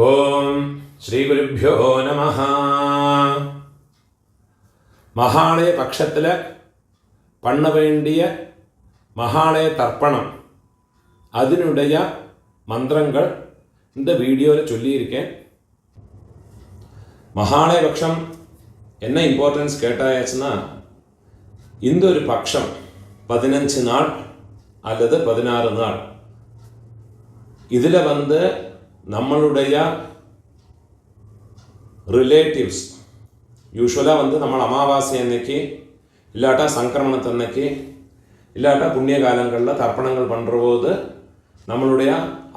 ஓம் ஸ்ரீ குருப்யோ நமஹ. மகாலய பட்சத்தில் பண்ண வேண்டிய மகாலய தர்ப்பணம் அதனுடைய மந்திரங்கள் இந்த வீடியோவில் சொல்லியிருக்கேன். மகாலய பட்சம் என்ன இம்பார்ட்டன்ஸ் கேட்டாச்சுன்னா, இந்த ஒரு பட்சம் 15 நாள் அல்லது 16 நாள் இதில் நம்மளுடைய ரிலேட்டிவ்ஸ் யூஸ்வலாக நம்ம அமாவாசை அன்னைக்கு இல்லாட்டா சங்கிரமணத்தன்னைக்கு இல்லாட்டா புண்ணிய காலங்களில் தர்ப்பணங்கள் பண்ணுற போது நம்மளுடைய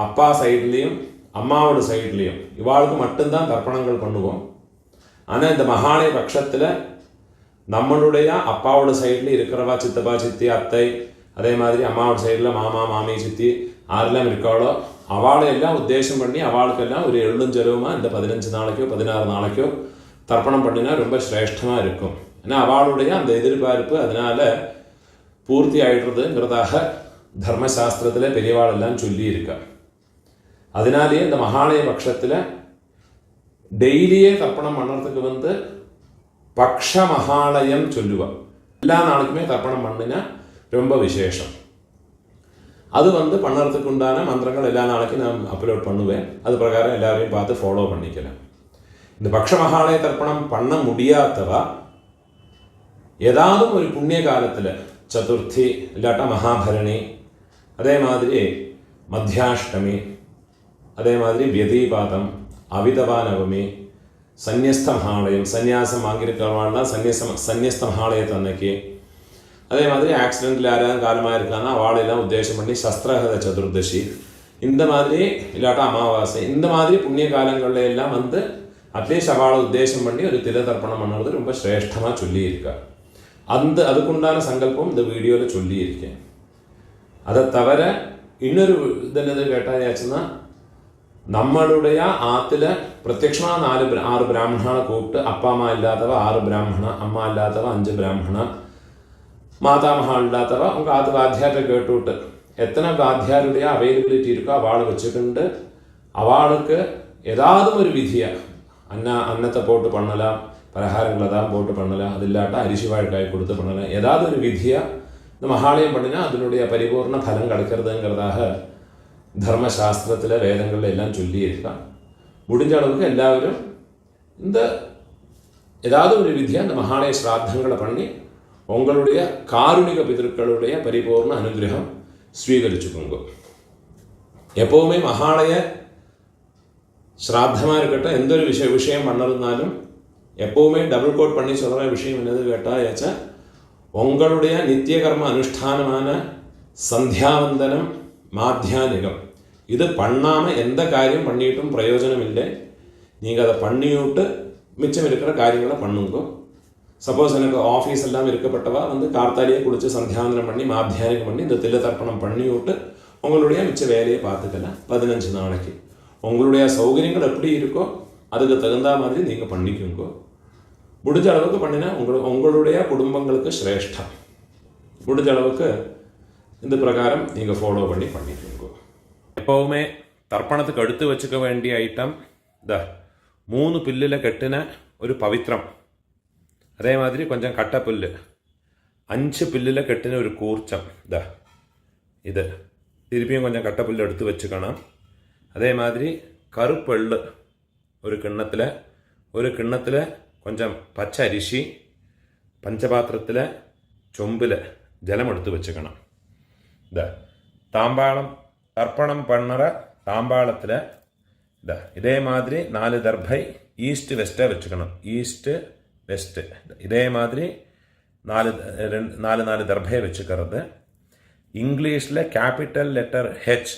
அப்பா சைட்லேயும் அம்மாவோட சைட்லேயும் இவாளுக்கு மட்டும்தான் தர்ப்பணங்கள் பண்ணுவோம். ஆனால் இந்த மகாலய பட்சத்தில் நம்மளுடைய அப்பாவோட சைடில் இருக்கிறவா சித்தப்பா சித்தி அத்தை, அதே மாதிரி அம்மாவோட சைடில் மாமா மாமி சித்தி யாரெல்லாம் இருக்காளோ அவளையெல்லாம் உத்தேசம் பண்ணி அவளுக்கெல்லாம் ஒரு எள்ளுஞ்செலவுமா இந்த 15 நாளைக்கோ 16 நாளைக்கோ தர்ப்பணம் பண்ணினா ரொம்ப சிரேஷ்டமாக இருக்கும். ஏன்னா அவளுடைய அந்த எதிர்பார்ப்பு அதனால் பூர்த்தி ஆகிடுறதுங்கிறதாக தர்மசாஸ்திரத்தில் பெரியவாளெல்லாம் சொல்லியிருக்கா. அதனாலேயே இந்த மகாலய பட்சத்தில் டெய்லியே தர்ப்பணம் பண்ணுறதுக்கு பக்ஷ மகாலயம் சொல்லுவாள். எல்லா நாளுக்குமே தர்ப்பணம் பண்ணினா ரொம்ப விசேஷம். அது பண்ணுறதுக்கு உண்டான மந்திரங்கள் எல்லா நாளைக்கும் நான் அப்லோட் பண்ணுவேன். அது பிரகாரம் எல்லாரையும் பார்த்து ஃபாலோ பண்ணிக்கிறேன். இந்த பக்ஷ மகாலய தர்ப்பணம் பண்ண முடியாதவா ஏதாவது ஒரு புண்ணிய காலத்தில் சதுர்த்தி இல்லாட்டா மகாபரணி, அதே மாதிரி மத்தியாஷ்டமி, அதே மாதிரி வியதீபாதம், அவிதவா நவமி, சந்நியஸ்த மகாலயம் சந்நியாசம் வாங்கியிருக்கிறவாள்னா சந்நியஸ்த மகாலயத்தை அன்னைக்கு, அதே மாதிரி ஆக்சிடென்ட்டில் யாராவது காலமாக இருக்காங்கன்னா அவளையெல்லாம் உத்தேசம் பண்ணி சஸ்திரஹத சதுர்தசி, இந்த மாதிரி இல்லாட்டா அமாவாசை, இந்த மாதிரி புண்ணிய காலங்களில் எல்லாம் அட்லீஸ்ட் அவளை உத்தேசம் பண்ணி ஒரு தில தர்ப்பணம் பண்ணுறது ரொம்ப சிரேஷ்டமாக சொல்லியிருக்கா. அதுக்குண்டான சங்கல்பம் இந்த வீடியோவில் சொல்லியிருக்கேன். அதை தவிர இன்னொரு என்னது கேட்டாச்சுன்னா, நம்மளுடைய ஆற்றுல பிரத்யட்சமாக 6 பிராமணனை கூப்பிட்டு அப்பா அம்மா இல்லாதவ 6 பிராமணா, அம்மா இல்லாதவ 5 பிராமணா, மாதாமகா இல்லாதவ உங்கள் ஆற்று வாத்தியார்கிட்ட கேட்டுவிட்டு எத்தனை வாத்தியாருடைய அவைலபிலிட்டி இருக்கோ அவளை வச்சுக்கிண்டு அவளுக்கு ஏதாவது ஒரு விதியை அன்னத்தை போட்டு பண்ணலாம், பலகாரங்களை தான் போட்டு பண்ணலாம், அது இல்லாட்டா அரிசி வாழைக்காய் கொடுத்து பண்ணலாம், ஏதாவது ஒரு விதியாக இந்த மகாலயம் பண்ணினா அதனுடைய பரிபூர்ண பலம் கிடைக்கிறதுங்கிறதாக தர்மசாஸ்திரத்தில் வேதங்களில் எல்லாம் சொல்லியிருக்கான். முடிஞ்ச அளவுக்கு எல்லாரும் இந்த ஏதாவது ஒரு விதியாக இந்த மகாலய ஸ்ராத்தங்களை பண்ணி உங்களுடைய காருணிக பிதர்களுடைய பரிபூர்ண அனுகிரகம் ஸ்வீகரிச்சுக்கோங்க. எப்போவுமே மகாலய ஸ்ராத்தமாக இருக்கட்டும், எந்த ஒரு விஷயம் பண்ணதுனாலும் எப்போவுமே டபுள் கோட் பண்ணி சொல்கிற விஷயம் என்னது கேட்டால், உங்களுடைய நித்திய கர்ம அனுஷ்டானமான சந்தியாவந்தனம் மாத்தியானிகம் இது பண்ணாமல் எந்த காரியம் பண்ணிட்டும் பிரயோஜனம் இல்லை. நீங்கள் அதை பண்ணிவிட்டு மிச்சம் இருக்கிற காரியங்களை பண்ணுங்க. சப்போஸ் எனக்கு ஆஃபீஸ் எல்லாம் இருக்கப்பட்டவா கார்த்தாலியே குளித்து சந்தியாவந்தனம் பண்ணி மாத்தியானிகம் பண்ணி இந்த தில்ல தர்ப்பணம் பண்ணிவிட்டு உங்களுடைய மிச்ச வேலையை பார்த்துக்கலாம். 15 நாளைக்கு உங்களுடைய சௌகரியங்கள் எப்படி இருக்கோ அதுக்கு தகுந்த மாதிரி நீங்கள் பண்ணிக்கோங்க. முடிஞ்ச அளவுக்கு பண்ணினா உங்களுடைய குடும்பங்களுக்கு சிரேஷ்டம். முடிஞ்ச அளவுக்கு இந்த பிரகாரம் நீங்கள் ஃபாலோ பண்ணிக்கோங்க. எப்போவுமே தர்ப்பணத்துக்கு எடுத்து வச்சுக்க வேண்டிய ஐட்டம் 3 பில்லில் கட்டின ஒரு பவித்திரம், அதே மாதிரி கொஞ்சம் கட்டப்புல், 5 பில்லில் கட்டின ஒரு கூர்ச்சம், இது திருப்பியும் கொஞ்சம் கட்டப்புல் எடுத்து வச்சுக்கணும். அதே மாதிரி கருப்பெள்ளு ஒரு கிண்ணத்தில் கொஞ்சம் பச்சை அரிசி, பஞ்சபாத்திரத்தில் சொம்பில் ஜலம் எடுத்து வச்சுக்கணும். தாம்பாளம் தர்ப்பணம் பண்ணுற தாம்பாளத்தில் இதே மாதிரி 4 தர்பை ஈஸ்ட் வெஸ்ட்டை வச்சுக்கணும். ஈஸ்ட்டு வெஸ்ட்டு இதே மாதிரி 4 தர்பையை வச்சுக்கிறது. இங்கிலீஷில் கேபிட்டல் லெட்டர் ஹெச்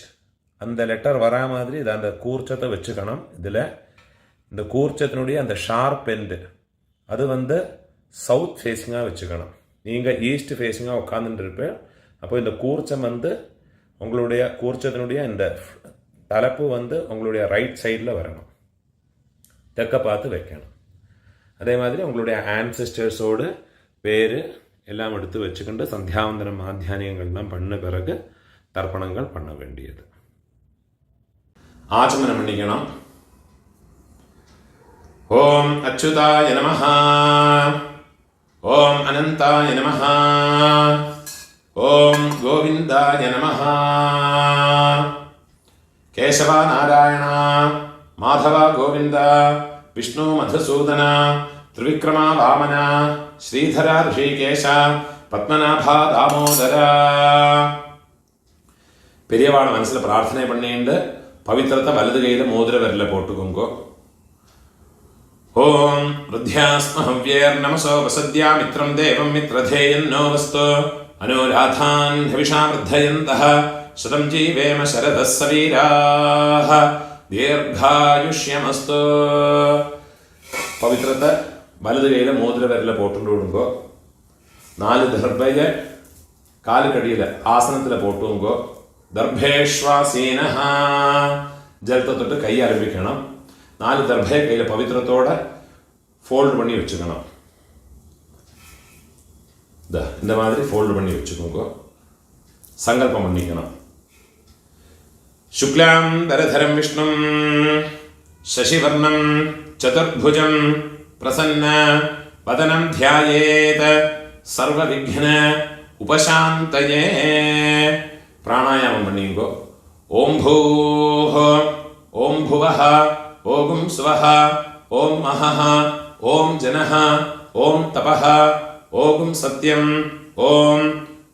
அந்த லெட்டர் வரா மாதிரி அந்த கூர்ச்சத்தை வச்சுக்கணும். இதில் இந்த கூர்ச்சத்தினுடைய அந்த ஷார்ப் எண்டு அது சவுத் ஃபேஸிங்காக வச்சுக்கணும். நீங்கள் ஈஸ்ட் ஃபேஸிங்காக உட்காந்துட்டு இருப்பேன். அப்போ இந்த கூர்ச்சம் உங்களுடைய கூர்ச்சத்தினுடைய இந்த தலைப்பு உங்களுடைய ரைட் சைடில் வரணும், தெற்க பார்த்து வைக்கணும். அதே மாதிரி உங்களுடைய ஆன்செஸ்டர்ஸோடு பேர் எல்லாம் எடுத்து வச்சுக்கிண்டு சந்தியாவந்தனம் மாத்தியானியங்கள்லாம் பண்ண பிறகு தர்ப்பணங்கள் பண்ண வேண்டியது. ஆச்சமனம் பண்ணிக்கணும். ഓം അച്യുതായ നമഃ. ഓം അനന്തായ നമഃ. ഓം ഗോവിന്ദായ നമഃ. കേശവ നാരായണ മാധവ ഗോവിന്ദ വിഷ്ണു മധുസൂദന ത്രിവിക്രമ വാമന ശ്രീധര ഋഷികേശ പത്മനാഭ ദാമോദര. பெரியவாளை மனசில் பிரார்த்தனை பண்ணிண்டு பவித்திரத்தை வலது கையில் மோதிர விரல போட்டுக்கோங்கோ. ஓம் ருத்யாஸ்மஹவ்யேர் நமசோ வசத்யா மித்ரம் தேவம் மித்ரதேயன்னோ வஸ்து அனுராதான் ஹவிஷா வர்தயந்தः சதம் ஜீவேம சரதः சவீராः ദീർഘായുഷ്യമസ്തു. പവിത്രത്തെ വലത് കൈയിലെ മോതിര വിരല പോട്ടുകൊണ്ട് വിടുങ്കോ. 4 ദർഭയെ കാലുകടിയിൽ ആസനത്തിൽ പോട്ടുങ്കോ. ദർഭേശ്വാസീനഃ ജലത്തെ തൊട്ട് കൈ ആരംഭിക്കണം. 4 ദർഭയെ കയ്യിൽ പവിത്രത്തോടെ ഫോൾഡ് പണി വെച്ചുക്കണം. இந்த மாதிரி ഫോൾഡ് பண்ணி வச்சுக்கோங்க. சங்கல்பம் பண்ணிக்கணும். ശുക്ലാം ദരധരം വിഷ്ണും ശശിവർണം ചതുർഭുജം പ്രസന്ന വദനം ധ്യായേത് സർവവിഘ്ന ഉപശാന്തയേ. പ്രാണായാമം പണിയുങ്കോ. ഓം ഭൂഃ ഓം ഭുവഃ ഓം സ്വഃ ഓം മഹഃ ഓം ജനഃ ഓം തപഃ ഓം സത്യം ഓം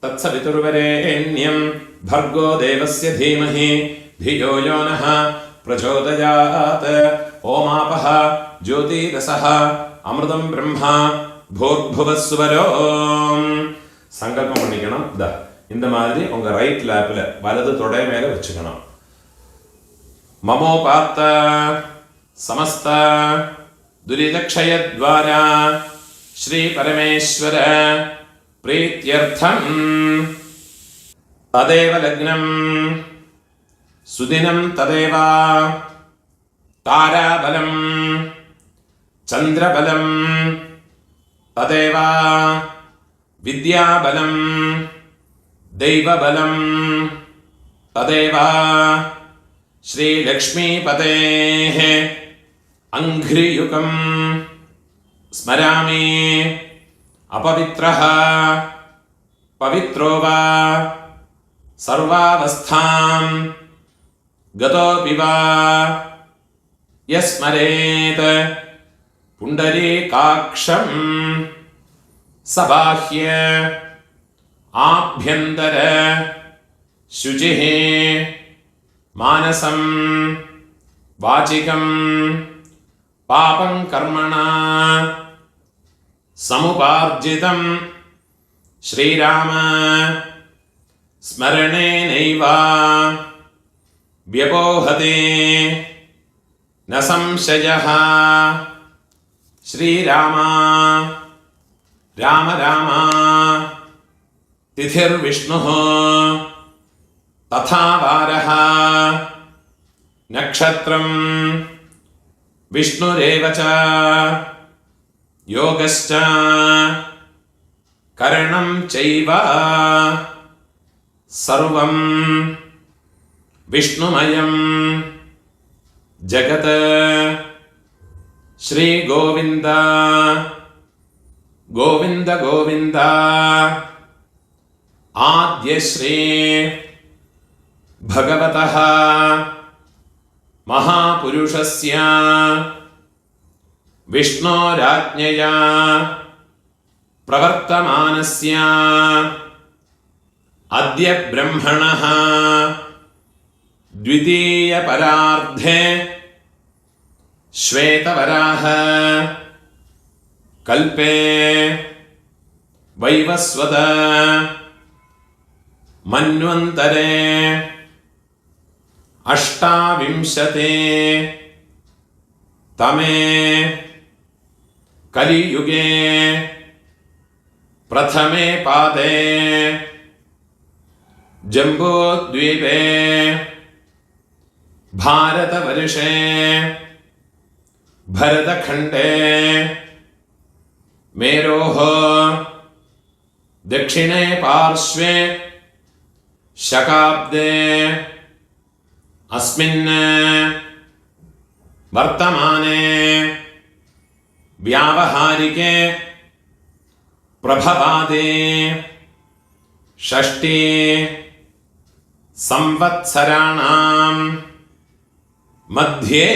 തത്സവിതുർവരേണ്യം ഭർഗോ ദേവസ്യ ധീമഹി ധിയോ യോ നഃ പ്രചോദയാത്. ഓമാപഃ ജ്യോതിരസഃ അമൃതം ബ്രഹ്മ ഭൂർഭുവസ്വരോം. சங்கல்பம் பண்ணிக்கணும். இந்த மாதிரி உங்க ரைட் லேப்ல வலது தொடை மேல வச்சுக்கணும். மமோபாத்த சமஸ்த துரிதக்ஷயத்வாரா ஸ்ரீ பரமேஸ்வர பிரீத்யர்த்தம் ததேவ லக்னம் சுதினம் ததேவ தாராபலம் சந்திரபலம் ததேவ വിദ്യാബലം ദൈവബലം തദേവ ശ്രീലക്ഷ്മീപതേഃ അംഘ്രിയുഗം സ്മരാമി. അപവിത്രഃ പവിത്രോ വാ സർവാവസ്ഥാം ഗതോപി വാ യസ്മരേത് പുണ്ഡരീകാക്ഷം സബാഹ്യ ആഭ്യന്തര ശുചിഃ മാനസം വാചികം പാപം കർമ്മണ സമുപാർജിതം ശ്രീരാമ സ്മരണേനൈവ വ്യപോഹതേ ന സംശയഃ. ശ്രീരാമ രാമ രാമ തിഥിർവിഷ്ണുഃ തഥാ വാരഃ നക്ഷത്രം വിഷ്ണുരേവ ച യോഗശ്ച കരണം ചൈവ സർവം വിഷ്ണുമയം ജഗത്. ശ്രീ ഗോവിന്ദ ഗോവിന്ദ ഗോവിന്ദ. ആദ്യശ്രീ ഭഗവതഃ മഹാപുരുഷസ്യ വിഷ്ണോരാജ്ഞയാ പ്രവർത്തമാനസ്യ അദ്യ ബ്രഹ്മണഃ ദ്വിതീയപരാർദ്ധേ ശ്വേതവരാഹ കൽപേ വൈവസ്വത മന്വന്തരേ അഷ്ടാവിംശതേ തമേ കലിയുഗേ പ്രഥമേ പാദേ ജംബൂദ്വീപേ ഭാരതവർഷേ ഭരതഖണ്ഡേ മേരോഃ ദക്ഷിണേ പാർശ്വേ ശകാബ്ദേ അസ്മിन् വർത്തമാനേ व्यावहारिके प्रभवादे षष्ठी संवत्सराणां मध्ये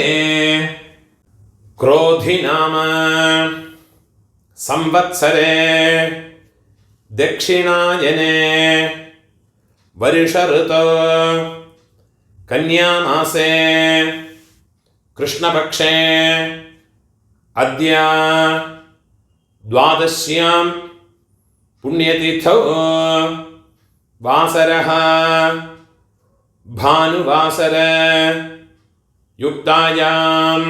क्रोधि नाम संवत्सरे दक्षिणायने वर्ष ऋतौ कन्यामासे कृष्णपक्षे अद्य द्वादश्यां पुण्यतिथौ वासरः भानुवासर युक्तायां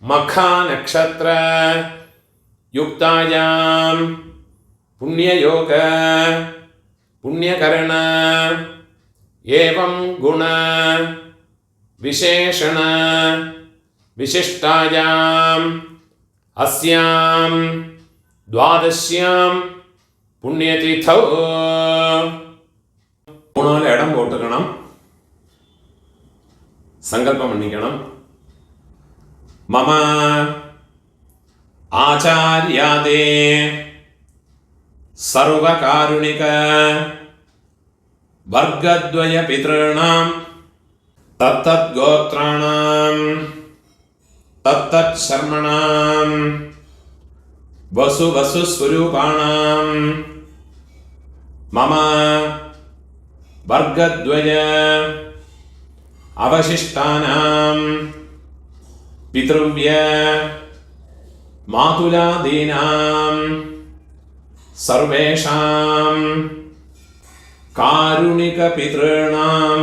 मखा नक्षत्र युक्तायां पुण्ययोग पुण्यकरण एवं गुण विशेषण विशिष्टायाम् अस्यां द्वादश्यां पुण्यतिथौ മൂന്നാല് ഇടം പോട്ടുക്കണം, സങ്കല്പം മണ്ണിക്കണം. മമ ആചാര്യാദേ സർവകാരുണിക വർഗദ്വയ പിതॄണാം തത്തദ്ഗോത്രാണാം തത്തശർമ്മണാം വസുസ്വരൂപാണാം മമ വർഗദ്വയ അവശിഷ്ടാനാം പിതൃവ്യ മാതുലാദീനാം സർവേഷാം കാരുണിക പിതॄണാം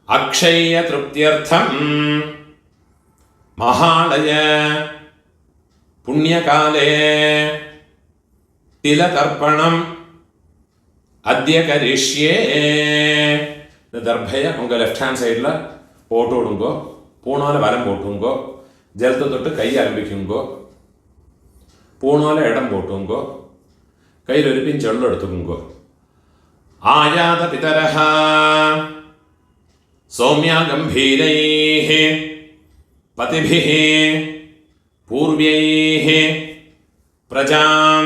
അക്ഷയ തൃപ്ത്യർത്ഥം മഹാളയ പുണ്യകാലേ തിലതർപ്പണം അദ്യ കരിഷ്യേ. ദർഭയെ ഉങ്ക ലെഫ്റ്റ് ഹാൻഡ് സൈഡിൽ പോട്ട് കൊടുങ്കോ, പൂണോല വലം പോട്ടുങ്കോ, ജലത്തെ തൊട്ട് കൈ ആരംഭിക്കുങ്കോ, പൂണോല ഇടം പോട്ടുങ്കോ, കയ്യിലൊരു പിഞ്ച് വെള്ളം എടുത്തുങ്കോ. ആയാത പിതരഃ സൗമ്യ ഗംഭീരൈഃ പതിഭിഃ പൂർവ്യൈഃ പ്രജാം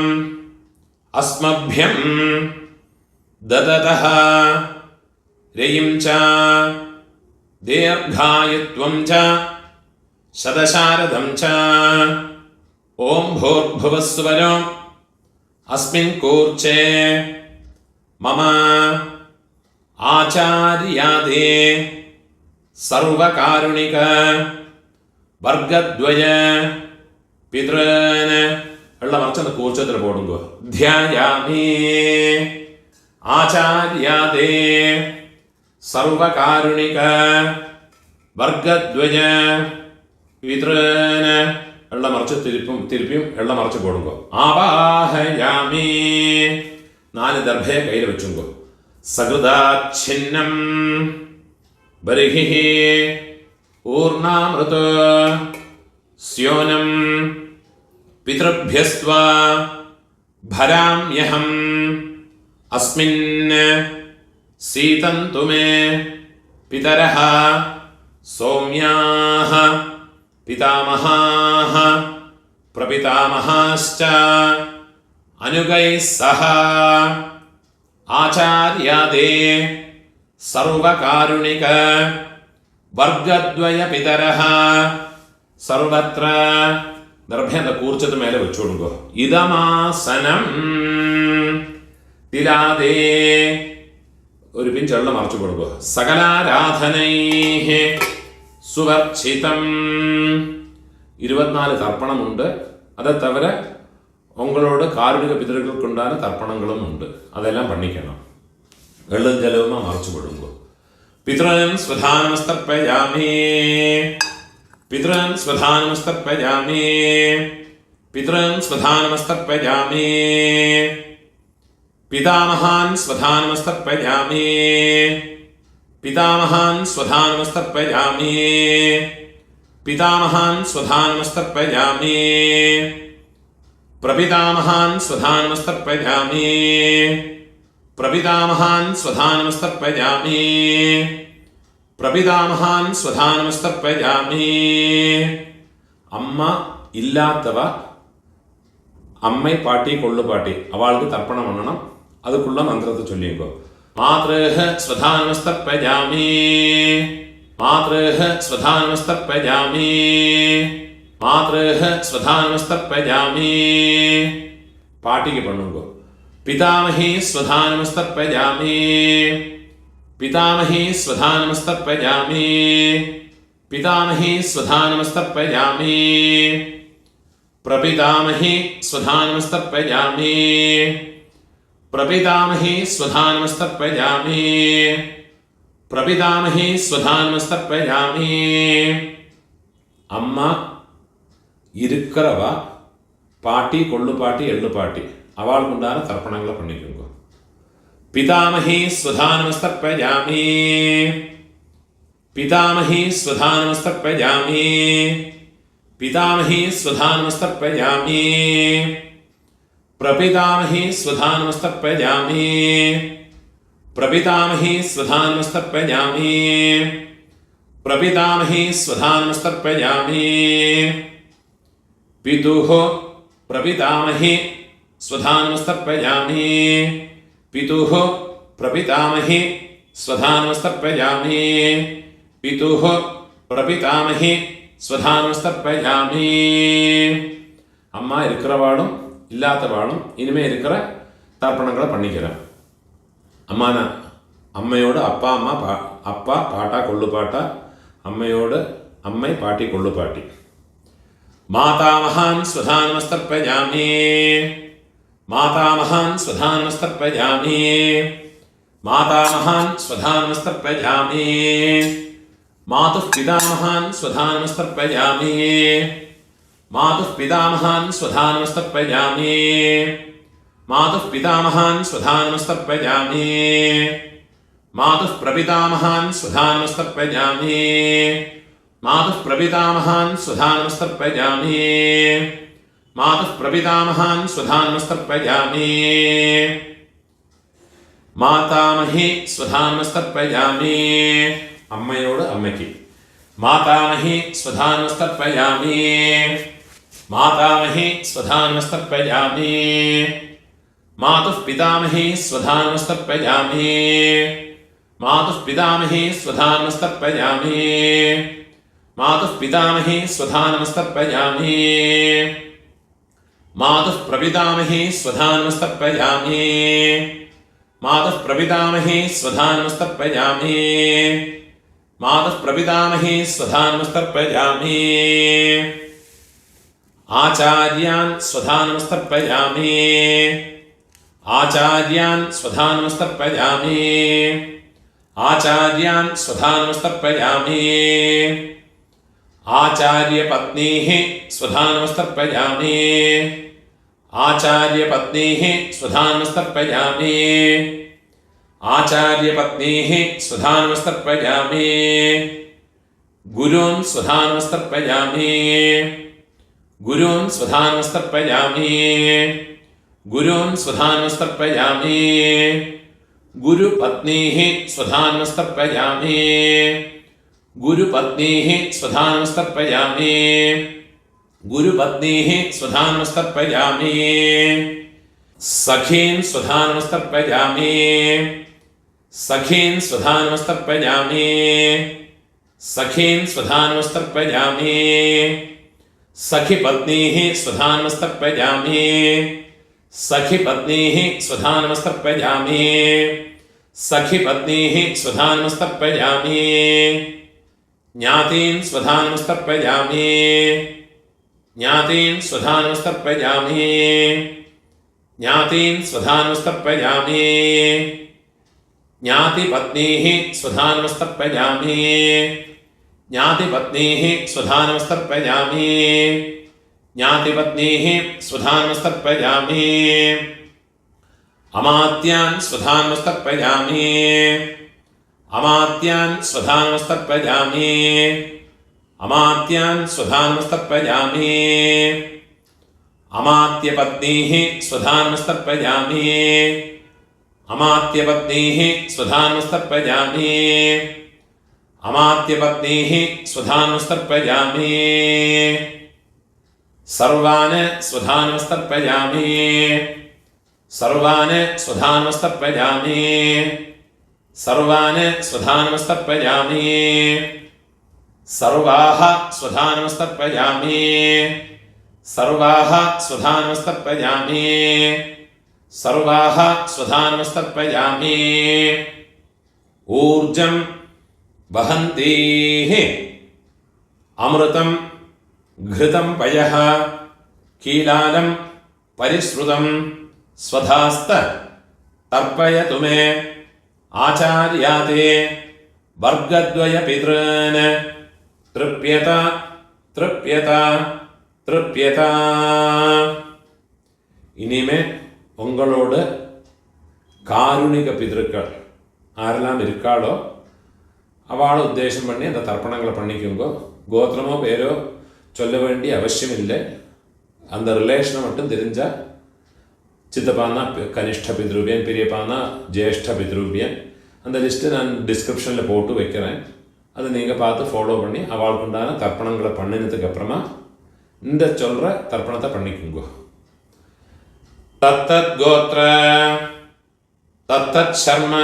അസ്മഭ്യം ദദതഃ രയിം ച ദീർഘായുത്വം ച ശതശാരദം ച. ഓം ഭൂർഭുവസ്സുവരോ അസ്മിൻ കൂർച്ചേ മമ ആചാര്യാദേ സർവകാരുണിക വർഗദ്വയ പിതॄൻ ഉള്ള മറിച്ചൊന്ന് കൂർച്ചത്തിൽ പോടുങ്കോ. ധ്യായാമി ആചാര്യാദേ സർവകാരുണിക വർഗദ്വയ പിതॄൻ ഉള്ള മറിച്ച് തിരുപ്പിയും ഉള്ള മറിച്ച് പോടുങ്കോ. ആവാഹയാമി 4 ദർഭയെ കയ്യിൽ വെച്ചുങ്കോ. സകൃതാച്ഛിന്നം ബർഹിഃ ഊർണാമൃത സ്യോനം പിതൃഭ്യസ്ത്വ ഭരാമ്യഹം അസ്മിൻ സീതന്തു മേ പിതരഃ സൗമ്യാഃ പിതാമഹാഃ പ്രപിതാമഹാശ്ച അനുഗൈഃ സഹ ആചാര്യാദേ സർവകാരുണിക വർഗദ്വയ പിതരഃ സർവത്ര. ദർഭ്യന്റെ കൂർച്ചത്ത് മേലെ വെച്ചു കൊടുക്കുക. ഇതമാസനം തിലാദേ ഒരു പിഞ്ച് വെള്ളം മറച്ചു കൊടുക്കുക. സകലാരാധനൈഃ സുവർച്ചിതം 24 തർപ്പണമുണ്ട്. അത് തവിര ഉങ്ങളോട് കാരുണിക പിതൃക്കൾക്കുണ്ടായ തർപ്പണങ്ങളും ഉണ്ട്. അതെല്ലാം പണിക്കണം. വെള്ളം ജലവും മറച്ചു കൊടുക്കുക. പിതൃൻ സ്വധാനമസ്തർപ്പയാമി പിതൃൻ സ്വധാനമസ്തർപ്പയാമി പിതൃൻ സ്വധാനമസ്തർപ്പയാമി പിതാമഹാൻ സ്വധാനമസ്തർപ്പയാമി പിതാമഹാൻ സ്വധാനമസ്തർപ്പയാമി പിതാമഹാൻ സ്വധാനമസ്തർപ്പയാമി പ്രപിതാമഹാൻ സ്വധാനമസ്തർപ്പയാമി പ്രപിതാമഹാൻ സ്വധാനമസ്തർപ്പയാമി പ്രപിതാമഹാൻ സ്വധാനമസ്തർപ്പയാമി അമ്മ ഇല്ലാത്തവ അമ്മ പാട്ടി കൊള്ളുപാട്ടി അവൾക്ക് തർപ്പണം പണ്ണണം. അതുക്കുള്ള മന്ത്രത്തെ ചൊല്ലിക്കോ. മാതൃഹ സ്വധാനമസ്തർപ്പയാമി, മാതൃഹ സ്വധാനമസ്തർപ്പയാമി, മാതൃഹ സ്വധാനമസ്തർപ്പയാമി. പാട്ടിക്ക് പണ്ണുങ്കോ. പിതാമഹി സ്വധാനമസ്തർപ്പയാമി, പിതാമഹി സ്വധാനമസ്തർപ്പയാമി, പിതാമഹി സ്വധാനമസ്തർപ്പയാമി, പ്രപിതാമഹി സ്വധാനമസ്തർപ്പയാമി, പ്രപിതാമഹി സ്വധാനമസ്തർപ്പയാമി, പ്രപിതാമഹി സ്വധാനമസ്തർപ്പയാമി. അമ്മ ഇരിக்கிறവ പാട്ടി കൊള്ളുപാട്ടി എള്ളുപാട്ടി അവൾക്കുണ്ടാകുന്ന തർപ്പണങ്ങളെ പണിക്കുക. പിതാമഹി സ്വധാനമസ്തർപ്പയാമി, പിതാമഹി സ്വധാനമസ്തർപ്പയാമി, പിതാമഹി സ്വധാനമസ്തർപ്പയാമി, പ്രപിതാമഹി സ്വധാനമസ്തർപ്പയാമി, പ്രപിതാമഹി സ്വധാനമസ്തർപ്പയാമി, പ്രപിതാമഹി സ്വധാനമസ്തർപ്പയാമി. പിതുഃ പ്രപിതാമഹി സ്വധാനമസ്തർപ്പയാമി, പിതുഃ പ്രപിതാമഹി സ്വധാനമസ്തർപ്പയാമി, പിതുഃ പ്രപിതാമഹി സ്വധാനമസ്തർപ്പയാമി. അമ്മ இருக்கிறவாளும் இல்லாதவாளும் இனிமே இருக்கிற தர்ப்பணங்களை பண்ணிக்கிறேன். அம்மான அம்மையோடு அப்பா அம்மா அப்பா பாட்டா கொள்ளுப்பாட்டா, அம்மையோடு அம்மை பாட்டி கொள்ளுப்பாட்டி. மாதாமகான் ஸ்வதானமஸ்தர்ப்பயாமி, மாதாமகான் ஸ்வதானமஸ்தர்ப்பயாமி, மாதாமகான் ஸ்வதானமஸ்தர்ப்பயாமி, மாதுः பிதாமகான் ஸ்வதானமஸ்தர்ப்பயாமி, மாதுः பிதாமகான் ஸ்வதானமஸ்தர்ப்பயாமி, மாதுः பிதாமகான் ஸ்வதானமஸ்தர்ப்பயாமி, மாதுः பிரபிதாமகான் ஸ்வதானமஸ்தர்ப்பயாமி, மாதுः பிரபிதாமகான் ஸ்வதானமஸ்தர்ப்பயாமி, மாதுः பிரபிதாமகான் ஸ்வதானமஸ்தர்ப்பயாமி. மாதாமஹி ஸ்வதானமஸ்தர்ப்பயாமி, അമ്മയോട് അമ്മയ്ക്ക്. മാതാമഹി സ്വധാനമസ്തർപ്പയാമി, മാതാമഹി സ്വധാനമസ്തർപ്പയാമി, മാതുഃ പിതാമഹി സ്വധാനമസ്തർപ്പയാമി, മാതുഃ പിതാമഹി സ്വധാനമസ്തർപ്പയാമി, മാതുഃ പിതാമഹി സ്വധാനമസ്തർപ്പയാമി, മാതുഃ പ്രപിതാമഹി സ്വധാനമസ്തർപ്പയാമി, മാതുഃ പ്രപിതാമഹി സ്വധാനമസ്തർപ്പയാമി, മാതുഃ പ്രപിതാമഹി സ്വധാനമസ്തർപ്പയാമി. ആചാര്യാൻ സ്വധാനമസ്തർപ്പയാമി, ആചാര്യാൻ സ്വധാനമസ്തർപ്പയാമി, ആചാര്യാൻ സ്വധാനമസ്തർപ്പയാമി. ആചാര്യപത്നീഃ സ്വധാനമസ്തർപ്പയാമി, ആചാര്യപത്നീഃ സ്വധാനമസ്തർപ്പയാമി, ആചാര്യപത്നീഃ സ്വധാനമസ്തർപ്പയാമി. ഗുരുൻ സ്വധാനമസ്തർപ്പയാമി, ഗുരുൻ സ്വധാനമസ്തർപ്പയാമി, ഗുരുൻ സ്വധാനമസ്തർപ്പയാമി. ഗുരുപത്നീഃ സ്വധാനമസ്തർപ്പയാമി, ഗുരുപത്നീഃ സ്വധാനമസ്തർപ്പയാമി, ഗുരുപത്നീഃ സ്വധാനമസ്തർപ്പയാമി. സഖീൻ സ്വധാനമസ്തർപ്പയാമി, സഖീൻ സ്വധാനമസ്തർപ്പയാമി, സഖീൻ സ്വധാനമസ്തർപ്പയാമി. സഖിപത്നീഃ സ്വധാനമസ്തർപ്പയാമി, സഖിപത്നീഃ സ്വധാനമസ്തർപ്പയാമി, സഖിപത്നീഃ സ്വധാനമസ്തർപ്പയാമി. ജ്ഞാതീൻ സ്വധാനമസ്തർപ്പയാമി, ജ്ഞാതീൻ സ്വധാനമസ്തർപ്പയാമി, ജ്ഞാതീൻ സ്വധാനമസ്തർപ്പയാമി. ജ്ഞാതിപത്നീഃ സ്വധാനമസ്തർപ്പയാമി, ജ്ഞാതിപത്നീഃ സ്വധാനമസ്തർപ്പയാമി, ജ്ഞാതിപത്നീഃ സ്വധാനമസ്തർപ്പയാമി. അമാത്യാൻ സ്വധാനമസ്തർപ്പയാമി, അമാത്യാൻ സ്വധാനമസ്തർപ്പയാമി, അമാത്യാൻ സ്വധാനമസ്തർപ്പയാമി. അമാത്യപത്നീഃ സ്വധാനമസ്തർപ്പയാമി, അമാത്യപത്നീഃ സ്വധാനമസ്തർപ്പയാമി, അമാത്യപത്നീഃ സ്വധാനമസ്തർപ്പയാമി. സർവാന് സ്വധാനമസ്തർപ്പയാമി. സർവാന് സ്വധാനമസ്തർപ്പയാമി. സർവാന് സ്വധാനമസ്തർപ്പയാമി. സർവാഹ സ്വധാനമസ്തർപ്പയാമി. സർവാഹ സ്വധാനമസ്തർപ്പയാമി. സർവാഹ സ്വധാനമസ്തർപ്പയാമി. ഊർജം വഹന്തീഃ അമൃതം ഘൃതം പയഃ കീലാലം പരിശ്രുതം സ്വധാസ്ത തർപ്പയതു മേ ആചാര്യാതേ വർഗദ്വയ പിതॄൻ തൃപ്യത തൃപ്യത തൃപ്യത. இனிமே உங்களோடு காருணிக பிதൃக்கள் ஆரெல்லாம் இருக்காளோ அவளை உத்தேசம் பண்ணி அந்த தர்ப்பணங்களை பண்ணிக்கோங்க. கோத்திரமோ பேரோ சொல்ல வேண்டிய அவசியம் இல்லை. அந்த ரிலேஷனை மட்டும் தெரிஞ்சால் சித்தப்பானா கனிஷ்ட பித்ருவியன், பெரியப்பானா ஜேஷ்ட பித்ருவியன், அந்த லிஸ்ட்டு நான் டிஸ்கிரிப்ஷனில் போட்டு வைக்கிறேன். அதை நீங்கள் பார்த்து ஃபாலோ பண்ணி அவளுக்கு உண்டான தர்ப்பணங்களை பண்ணினதுக்கு அப்புறமா இந்த சொல்கிற தர்ப்பணத்தை பண்ணிக்கோங்க. தத்தத் கோத்ர தத்தத் சர்ம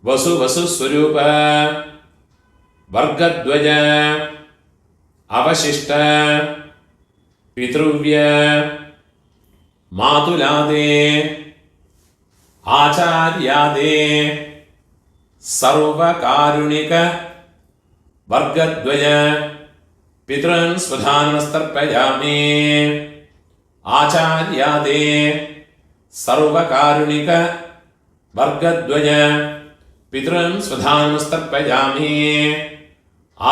வசு வசு ஸ்வரூப வர்க்கத்வய அவசிஷ்ட பித்ருவ்ய மாதுலாதே ஆச்சார்யாதே சர்வகாருணிக வர்க்கத்வய பித்ருன் ஸ்வதானமஸ்தர்ப்பயாமி. ஆச்சார்யாதே சர்வகாருணிக வர்க்கத்வய பித்ருன் ஸ்வதானமஸ்தர்ப்பயாமி.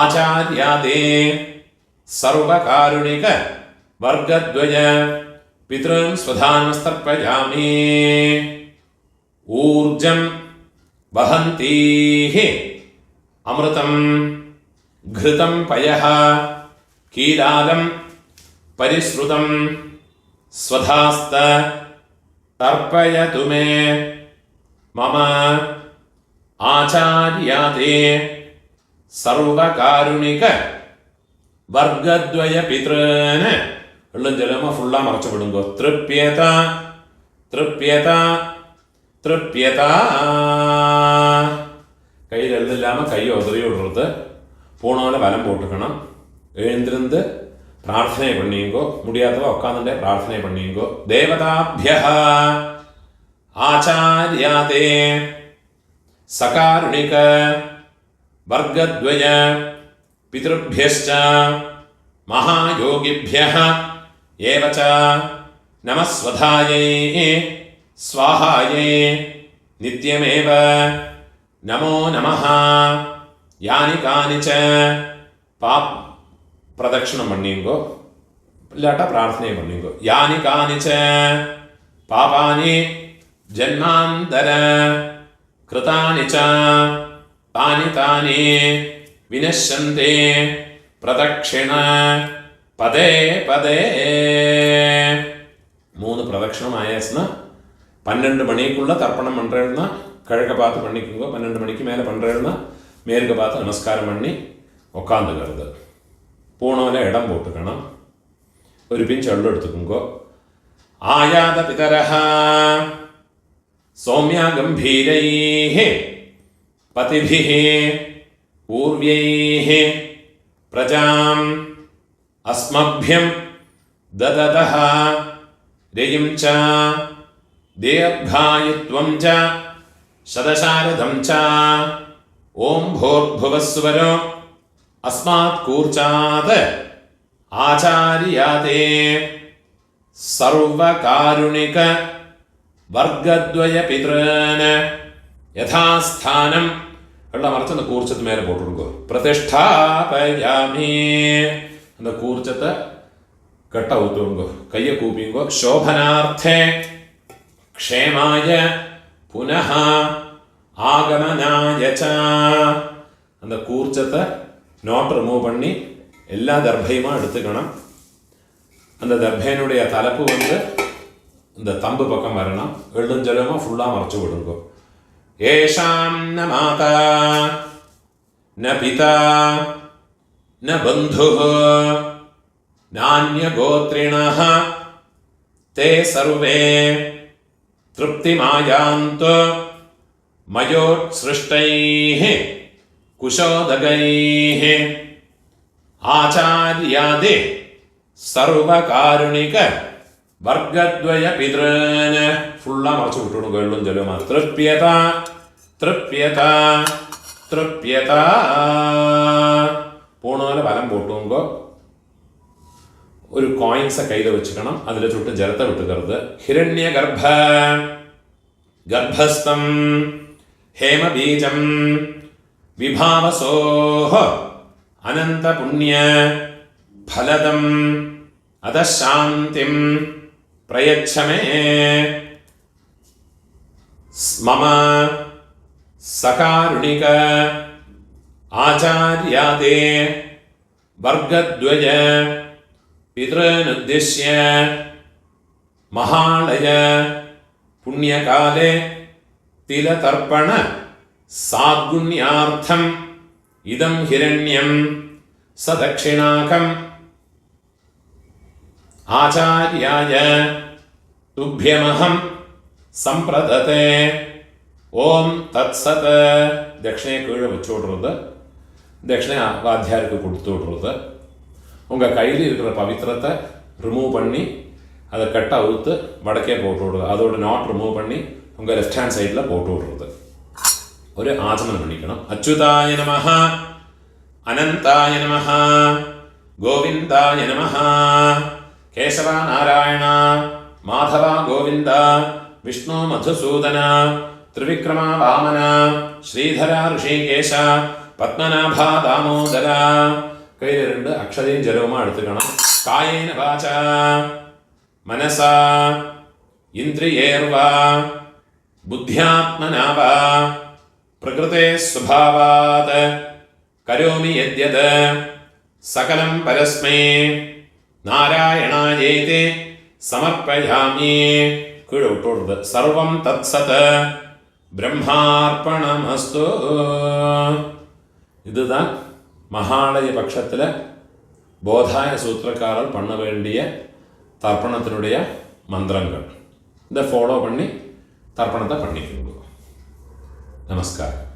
ஆச்சார்யாதே சர்வகாருணிக வர்க்கத்வய பித்ருன் ஸ்வதானமஸ்தர்ப்பயாமி. ஊர்ஜம் வஹந்தீः அமிர்தம் घृतं पयः कीलालं परिश्रुतं स्वधास्त तर्पयतु मे मम आचार्याते सर्वकारुणिक वर्गद्वय पितॄन् വെള്ളം ജലമ ഫുള്ളാ മറച്ചു വിടുങ്കോ. തൃപ്യത തൃപ്യത തൃപ്യത. கையில் எழுதில்லாமல் கையை உதறி விடுறது. போனால வலம் போட்டுக்கணும். எழுந்திருந்து பிரார்த்தனை பண்ணிங்கோ. முடியாதவ உட்காந்துட்டே பிரார்த்தனை பண்ணிங்கோ. தேவதாபியः ஆச்சார்யாதே சகாருணிக வர்க்கத்வய பித்ருभ्यश्च மகாயோகிभ्यः ஏவச்ச நமஸ்வதாயை ஸ்வாஹாயை நித்யமேவ நமோ நமः. யானி கானிச்ச பிரதட்சணம் பண்ணிங்கோ. இல்லாட்டா பிரார்த்தனை பண்ணிங்கோ. யானி கானிச்ச பாபானி ஜன்மாந்தர கிருதானி ச தானி தானி வினஷ்யந்தே பிரதட்சிண பதே பதே. 3 பிரதட்சணம் ஆயாச்சுன்னா 12 மணிக்குள்ள தர்ப்பணம் பண்ணுறேன்னா கிழக்க பார்த்து பண்ணிக்கோங்க. 12 மணிக்கு மேலே பண்ணுறேன்னா மேற்க பார்த்து நமஸ்காரம் பண்ணி உக்காந்துக்கிறது. பூனோவில் இடம் போட்டுக்கணும். ஒரு பிஞ்ச் எள்ளு எடுத்துக்கோங்கோ. ஆயாத பிதரஹ சௌமியா கம்பீரைः பதிபிः பூர்வைः பிரஜாம் அஸ்மभ्यம் தததः ரேயும் ச தீர்காயுத்வம் ச சதசாரதம் ச ஓம் भूर्भुवस्वरो अस्मात् कूर्चात् आचार्याते सर्वकारुणिक वर्गद्वय पितॄन् யதாஸ்தானம் எல்லாம் மறைச்சு அந்த கூர்ச்சத்து மேலே போட்டுருங்கோ. பிரதிஷ்டாபயாமி. அந்த கூர்ச்சத்தை கட்ட ஊத்துருங்கோ. கையை கூப்பிங்கோ. சோபனார்த்தே க்ஷேமாய புனः ஆகமனாய ச. அந்த கூர்ச்சத்தை நோட் ரிமூவ் பண்ணி எல்லா தர்பையுமா எடுத்துக்கணும். அந்த தர்பையினுடைய தலைப்பு இந்த தம்பு பக்கம் வரணும். எழுஞ்சலமாக ஃபுல்லாக மறைச்சு விடுங்கோ. ஏஷாம் ந மாதா ந பிதா ந பந்துः नान्यगोत्रिणः ते सर्वे तृप्तिमायान्तु मयोत्सृष्टैः कुशोदगैः आचार्यादि सर्वकारुणिक वर्गद्वय पितॄन् फुल्ला मरച്ചു വിട്ടു വെള്ളം ജലമാ തൃപ്യത തൃപ്യത തൃപ്യത പോണോലെ വലം പോട്ടുമ്പോൾ ഒരു കോയിൻസ് കയ്യിൽ വെച്ചിക്കണം. അതിൽ ചുട്ട് ജലത്തെ വിട്ടുകരുത്. ഹിരണ്യഗർഭ ഗർഭസ്ഥം ഹേമബീജം വിഭാവസോഹ അനന്തപുണ്യ ഫലദം അധശാന്തിം പ്രയച്ഛമേ മമ സകാരുണിക ആചാര്യാദേ വർഗദ്വയ പിതॄനുദ്ദിശ്യ മഹാളയ പുണ്യകാലേ തിലതർപ്പണ സാദ്ഗുണ്യാർത്ഥം ഇദം ഹിരണ്യം സദക്ഷിണാകം ആചാര്യായ തുഭ്യമഹം സംപ്രദത്തെ. ഓം തത്സത്. ദക്ഷിണയെ കീഴെ വെച്ചു വിടുறது, தட்சிணை வாத்தியாருக்கு கொடுத்து விடுறது. உங்கள் கையில் இருக்கிற பவித்திரத்தை ரிமூவ் பண்ணி அதை கட்டை அவுத்து வடக்கே போட்டு விடுறது. அதோட நாட் ரிமூவ் பண்ணி உங்கள் லெஃப்ட் ஹேண்ட் சைடில் போட்டு விடுறது. ஒரு ஆச்சமனம் பண்ணிக்கணும். அச்சுதாய நமஹ, அனந்தாய நமஹ, கோவிந்தாய நமஹ, கேசவா நாராயண, மாதவா கோவிந்த, விஷ்ணு மதுசூதன, ത്രിവിക്രമ വാമന, ശ്രീധര ഋഷികേശ, പത്മനാഭ ദാമോദര. കയ്യിൽ 2 അക്ഷതയും ജലവുമാണ് എടുത്തുക്കണം. കായേന വാച മനസ ഇന്ദ്രിയേർവ ബുദ്ധ്യാത്മനാവ പ്രകൃതേ സ്വഭാവാത് കരോമി യദ്യത് സകലം പരസ്മൈ നാരായണായേതി സമർപ്പയാമി. കീഴെ വിട്ടോടുന്നത്. സർവം തത്സത് பிரம்மார்ப்பணமஸ்து. இதுதான் மகாலய பட்சத்தில் போதாய சூத்திரக்காரர் பண்ண வேண்டிய தர்ப்பணத்தினுடைய மந்திரங்கள். இதை ஃபாலோ பண்ணி தர்ப்பணத்தை பண்ணிக்கோங்க. நமஸ்காரம்.